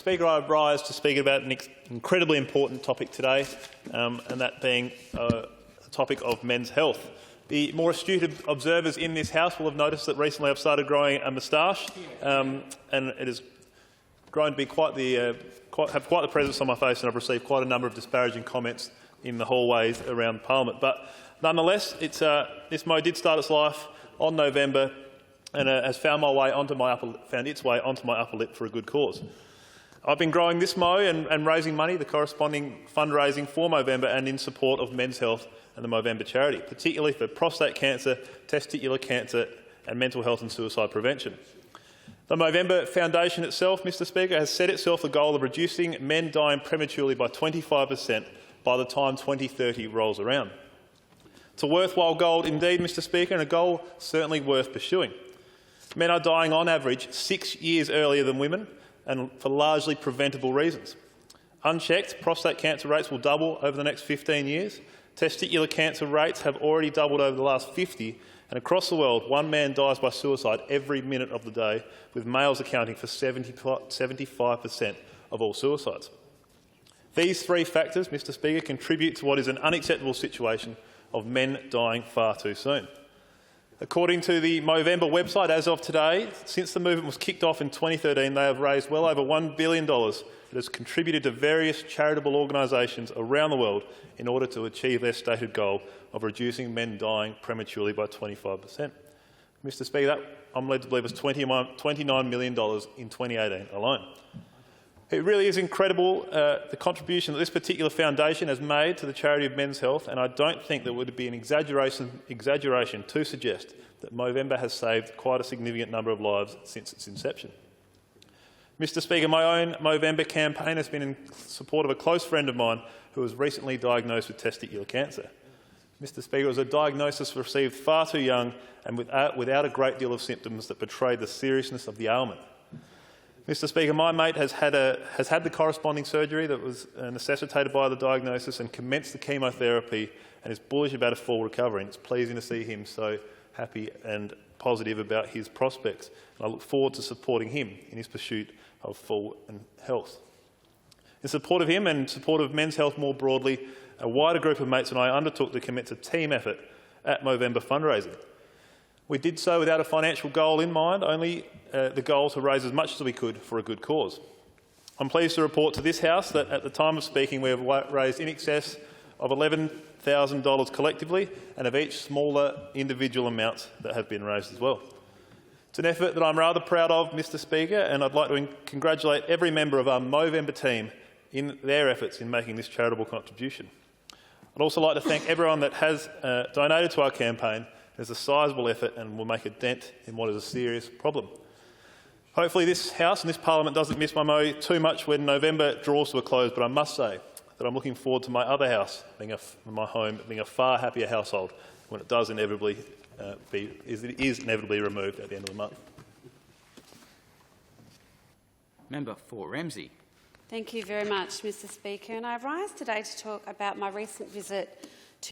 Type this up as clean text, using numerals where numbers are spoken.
Speaker, I rise to speak about an incredibly important topic today, and that being the topic of men's health. The more astute observers in this House will have noticed that recently I've started growing a moustache, and it has grown to be have quite the presence on my face, and I've received quite a number of disparaging comments in the hallways around Parliament. But nonetheless, this mow did start its life on November and has found its way onto my upper lip for a good cause. I've been growing this mow and raising money, the corresponding fundraising for Movember, and in support of men's health and the Movember charity, particularly for prostate cancer, testicular cancer and mental health and suicide prevention. The Movember Foundation itself, Mr Speaker, has set itself the goal of reducing men dying prematurely by 25% by the time 2030 rolls around. It's a worthwhile goal indeed, Mr Speaker, and a goal certainly worth pursuing. Men are dying on average 6 years earlier than women, and for largely preventable reasons. Unchecked, prostate cancer rates will double over the next 15 years. Testicular cancer rates have already doubled over the last 50, and across the world, one man dies by suicide every minute of the day, with males accounting for 75% of all suicides. These three factors, Mr Speaker, contribute to what is an unacceptable situation of men dying far too soon. According to the Movember website, as of today, since the movement was kicked off in 2013, they have raised well over $1 billion that has contributed to various charitable organisations around the world in order to achieve their stated goal of reducing men dying prematurely by 25%. Mr Speaker, that I'm led to believe was $29 million in 2018 alone. It really is incredible the contribution that this particular foundation has made to the charity of men's health, and I don't think that it would be an exaggeration to suggest that Movember has saved quite a significant number of lives since its inception. Mr Speaker, my own Movember campaign has been in support of a close friend of mine who was recently diagnosed with testicular cancer. Mr Speaker, it was a diagnosis received far too young and without a great deal of symptoms that portrayed the seriousness of the ailment. Mr Speaker, my mate has had the corresponding surgery that was necessitated by the diagnosis and commenced the chemotherapy and is bullish about a full recovery. And it's pleasing to see him so happy and positive about his prospects. And I look forward to supporting him in his pursuit of full health. In support of him and in support of men's health more broadly, a wider group of mates and I undertook to commit to team effort at Movember fundraising. We did so without a financial goal in mind, only the goal to raise as much as we could for a good cause. I'm pleased to report to this House that at the time of speaking we have raised in excess of $11,000 collectively, and of each smaller individual amounts that have been raised as well. It's an effort that I'm rather proud of, Mr Speaker, and I'd like to congratulate every member of our Movember team in their efforts in making this charitable contribution. I'd also like to thank everyone that has donated to our campaign. It's a sizable effort and will make a dent in what is a serious problem. Hopefully this House and this Parliament doesn't miss my mow too much when November draws to a close, but I must say that I'm looking forward to my other house, my home, being a far happier household when it does inevitably is inevitably removed at the end of the month. Member for Ramsay. Thank you very much, Mr Speaker. And I rise today to talk about my recent visit